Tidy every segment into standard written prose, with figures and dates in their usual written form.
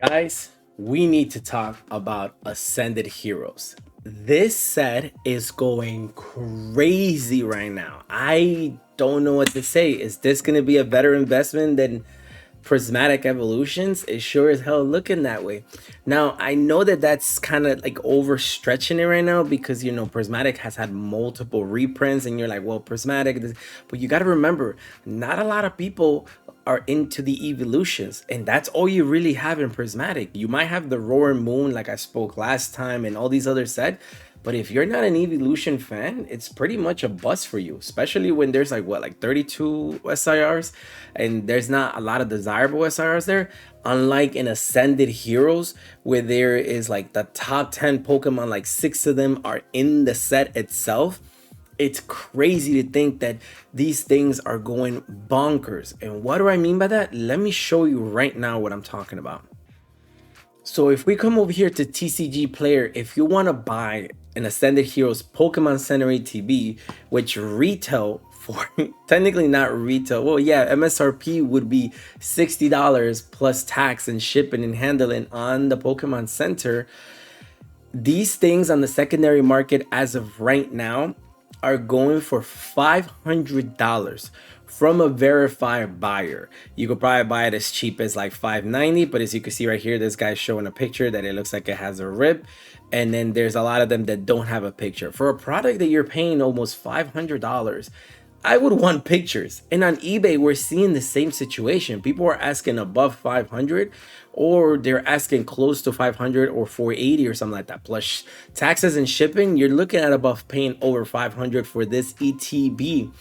Guys, we need to talk about Ascended Heroes. This set is going crazy right now. I don't know what to say. Is this going to be a better investment than Prismatic Evolutions? It sure as hell looking that way. Now, I know that that's kind of like overstretching it right now because, Prismatic has had multiple reprints and you're like, well, Prismatic, but you got to remember, not a lot of people are into the evolutions, and that's all you really have in Prismatic. You might have the Roaring Moon, like I spoke last time, and all these other set, but if you're not an evolution fan, it's pretty much a bust for you, especially when there's like 32 SIRs and there's not a lot of desirable SIRs there. Unlike in Ascended Heroes, where there is like the top 10 Pokemon, like 6 of them are in the set itself. It's crazy to think that these things are going bonkers. And what do I mean by that? Let me show you right now what I'm talking about. So if we come over here to TCG Player, if you want to buy an Ascended Heroes Pokemon Center ATB, which retail for technically not retail, well, yeah, MSRP would be $60 plus tax and shipping and handling on the Pokemon Center. These things on the secondary market as of right now are going for $500 from a verified buyer. You could probably buy it as cheap as like $590, but as you can see right here, this guy's showing a picture that it looks like it has a rip, and then there's a lot of them that don't have a picture. For a product that you're paying almost $500, I would want pictures. And on eBay, we're seeing the same situation. People are asking above 500, or they're asking close to 500 or 480 or something like that. Plus taxes and shipping, you're looking at above paying over 500 for this ETB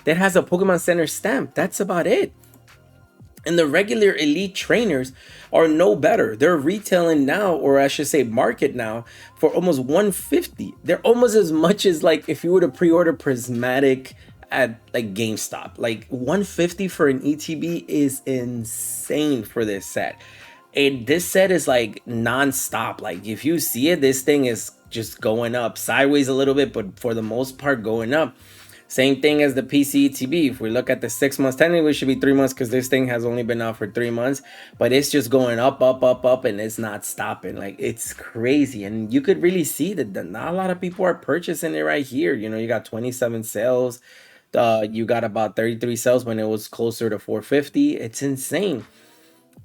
that has a Pokemon Center stamp. That's about it. And the regular elite trainers are no better. They're retailing now, or I should say market now, for almost 150. They're almost as much as like if you were to pre-order Prismatic at like GameStop. Like 150 for an ETB is insane for this set. And this set is like non-stop. Like if you see it, this thing is just going up sideways a little bit, but for the most part going up. Same thing as the PC ETB. If we look at the 6 months, technically it should be 3 months because this thing has only been out for 3 months, but it's just going up, up, up, up, and it's not stopping. Like it's crazy. And you could really see that not a lot of people are purchasing it right here. You got 27 sales. You got about 33 sales when it was closer to 450. It's insane.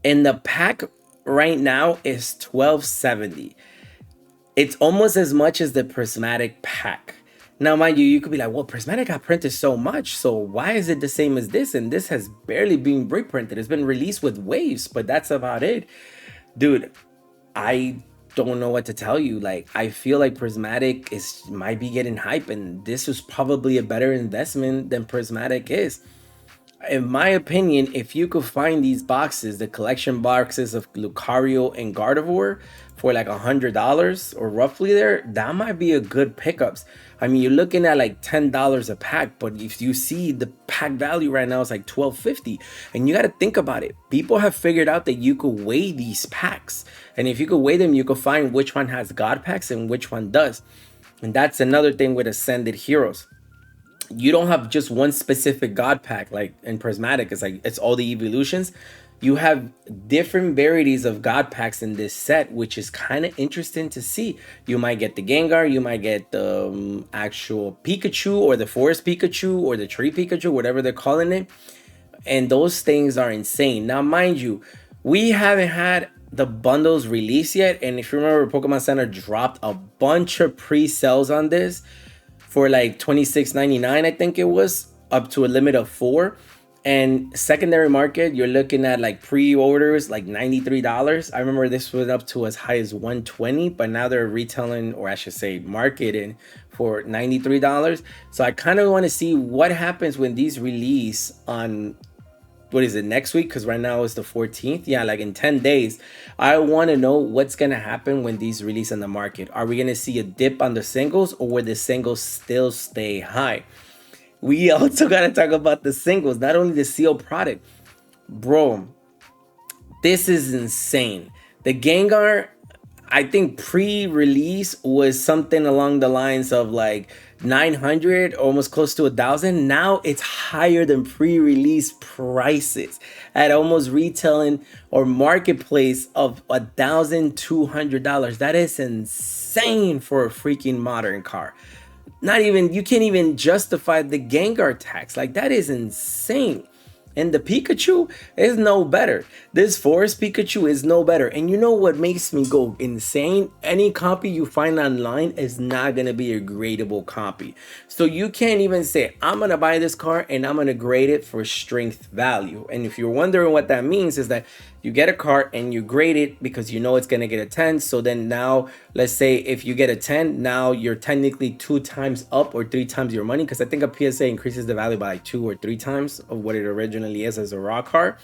And the pack right now is 1270. It's almost as much as the Prismatic pack. Now, mind you, you could be like, well, Prismatic got printed so much, so why is it the same as this? And this has barely been reprinted. It's been released with waves, but that's about it. Dude, I don't know what to tell you. Like, I feel like Prismatic might be getting hype, and this is probably a better investment than Prismatic is. In my opinion, if you could find these boxes, the collection boxes of Lucario and Gardevoir for like $100 or roughly there, that might be a good pickups. I mean, you're looking at like $10 a pack, but if you see the pack value right now is like $12.50, and you got to think about it. People have figured out that you could weigh these packs, and if you could weigh them, you could find which one has God packs and which one does. And that's another thing with Ascended Heroes. You don't have just one specific god pack like in Prismatic. It's all the evolutions. You have different varieties of god packs in this set, which is kind of interesting to see. You might get the Gengar, you might get the actual Pikachu, or the forest Pikachu, or the tree Pikachu, whatever they're calling it. And those things are insane. Now mind you, we haven't had the bundles released yet, and if you remember, Pokemon Center dropped a bunch of pre-sales on this for like $26.99, I think it was, up to a limit of 4. And secondary market, you're looking at like pre-orders like $93. I remember this was up to as high as $120, but now they're retailing, or I should say marketing, for $93. So I kind of want to see what happens when these release on, what is it, next week? Because right now it's the 14th. Yeah, like in 10 days. I want to know what's going to happen when these release in the market. Are we going to see a dip on the singles, or will the singles still stay high? We also got to talk about the singles, not only the sealed product. Bro, this is insane. The Gengar, I think pre-release was something along the lines of like 900, almost close to 1,000. Now it's higher than pre-release prices at almost retailing or marketplace of $1,200. That is insane for a freaking modern car. Not even, you can't even justify the Gengar tax. Like, that is insane. And the Pikachu is no better. This Forest Pikachu is no better. And you know what makes me go insane? Any copy you find online is not going to be a gradable copy. So you can't even say, I'm going to buy this car and I'm going to grade it for strength value. And if you're wondering what that means, is that you get a car and you grade it because you know it's going to get a 10. So then now, let's say if you get a 10, now you're technically 2 times up or 3 times your money, because I think a PSA increases the value by like 2 or 3 times of what it originally is as a raw car.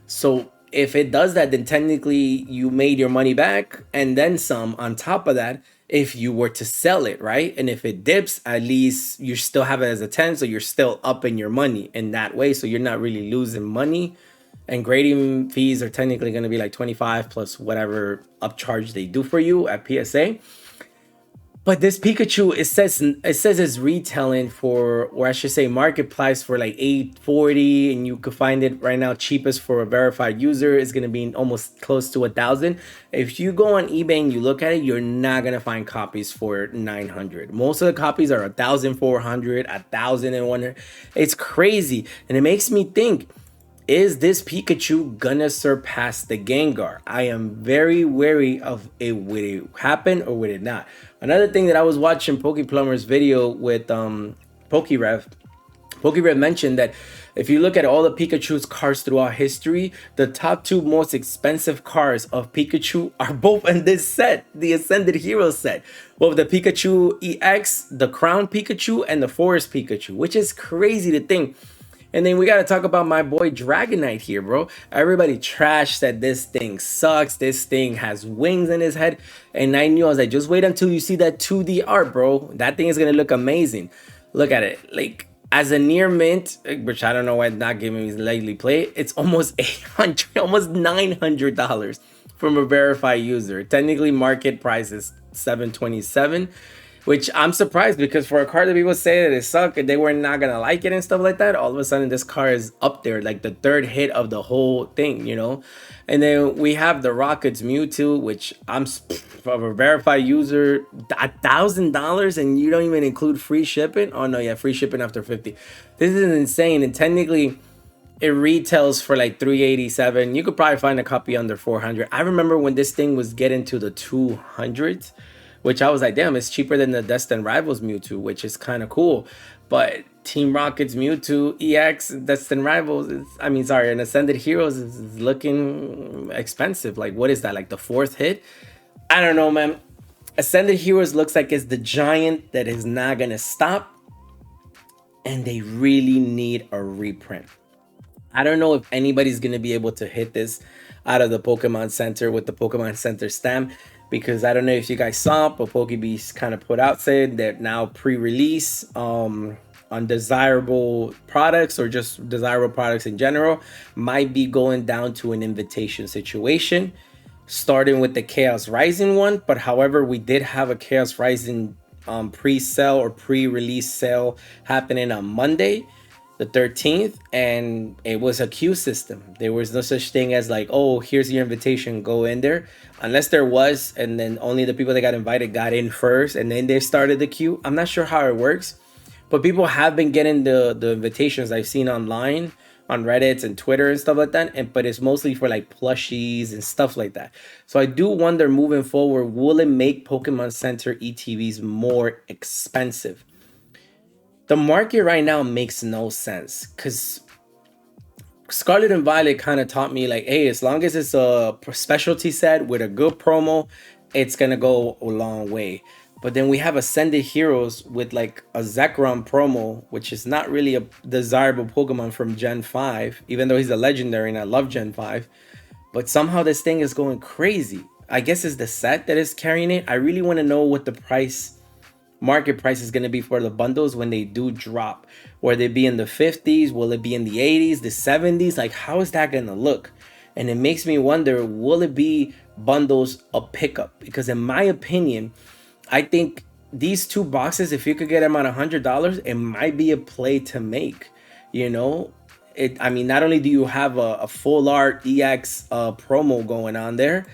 So if it does that, then technically you made your money back and then some on top of that if you were to sell it, right? And if it dips, at least you still have it as a 10, so you're still up in your money in that way. So you're not really losing money. And grading fees are technically going to be like 25 plus whatever upcharge they do for you at PSA. But this Pikachu, it says it's retailing for, or I should say market price for like $840, and you could find it right now cheapest for a verified user is going to be almost close to 1,000. If you go on eBay and you look at it, you're not going to find copies for 900. Most of the copies are 1,400, 1,100. It's crazy, and it makes me think, is this Pikachu gonna surpass the Gengar? I am very wary of it. Would it happen or would it not? Another thing that I was watching PokePlumber's video with PokeRev. PokeRev mentioned that if you look at all the Pikachu's cars throughout history, the top 2 most expensive cars of Pikachu are both in this set, the Ascended Heroes set. Both the Pikachu EX, the Crown Pikachu, and the Forest Pikachu, which is crazy to think. And then we got to talk about my boy Dragonite here, bro. Everybody trashed that this thing sucks. This thing has wings in his head. And I knew, I was like, just wait until you see that 2D art, bro. That thing is going to look amazing. Look at it. Like, as a near mint, which I don't know why it's not giving me lightly play, it's almost $800, almost $900 from a verified user. Technically, market price is $727. Which I'm surprised, because for a car that people say that it sucked and they were not gonna like it and stuff like that, all of a sudden this car is up there, like the 3rd hit of the whole thing, you know. And then we have the Rockets Mewtwo, which I'm from a verified user, $1,000, and you don't even include free shipping. Oh no, yeah, free shipping after 50. This is insane, and technically it retails for like $387. You could probably find a copy under $400. I remember when this thing was getting to the $200s. Which I was like, damn, it's cheaper than the Destined Rivals Mewtwo, which is kind of cool. But Team Rocket's Mewtwo EX, Destined Rivals, and Ascended Heroes is looking expensive. Like, what is that? Like the 4th hit? I don't know, man. Ascended Heroes looks like it's the giant that is not going to stop. And they really need a reprint. I don't know if anybody's going to be able to hit this out of the Pokemon Center with the Pokemon Center stamp. Because I don't know if you guys saw, but PokeBeast kind of put out, said that now pre-release on desirable products or just desirable products in general might be going down to an invitation situation, starting with the Chaos Rising one. But however, we did have a Chaos Rising pre-sale or pre-release sale happening on Monday, the 13th, and it was a queue system. There was no such thing as like, oh, here's your invitation, go in there. Unless there was, and then only the people that got invited got in first, and then they started the queue. I'm not sure how it works, but people have been getting the invitations I've seen online on Reddit and Twitter and stuff like that. But it's mostly for like plushies and stuff like that. So I do wonder, moving forward, will it make Pokemon Center ETBs more expensive? The market right now makes no sense, because Scarlet and Violet kind of taught me, like, hey, as long as it's a specialty set with a good promo, it's gonna go a long way. But then we have Ascended Heroes with like a Zekrom promo, which is not really a desirable Pokemon from Gen 5, even though he's a legendary and I love Gen 5. But somehow this thing is going crazy. I guess it's the set that is carrying it. I really want to know what the market price is going to be for the bundles when they do drop. Will they be in the 50s? Will it be in the 80s, the 70s? Like, how is that going to look? And it makes me wonder, will it be bundles a pickup? Because in my opinion, I think these two boxes, if you could get them at $100, it might be a play to make. You know, I mean, not only do you have a full art EX promo going on there,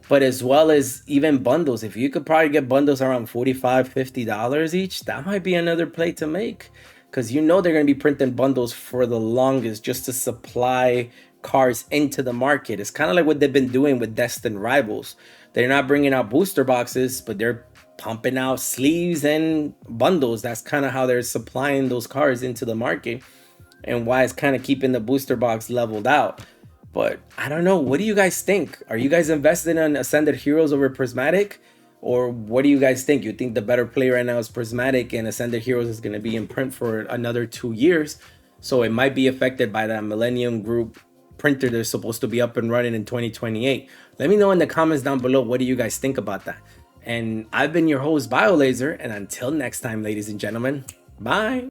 but as well as even bundles. If you could probably get bundles around $45-50 each, that might be another play to make, because you know they're going to be printing bundles for the longest just to supply cards into the market. It's kind of like what they've been doing with Destined Rivals. They're not bringing out booster boxes, but they're pumping out sleeves and bundles. That's kind of how they're supplying those cards into the market, and why it's kind of keeping the booster box leveled out. But I don't know. What do you guys think? Are you guys invested in Ascended Heroes over Prismatic? Or what do you guys think? You think the better play right now is Prismatic, and Ascended Heroes is going to be in print for another 2 years? So it might be affected by that Millennium Group printer that's supposed to be up and running in 2028. Let me know in the comments down below, what do you guys think about that? And I've been your host, BioLaser, and until next time, ladies and gentlemen, bye.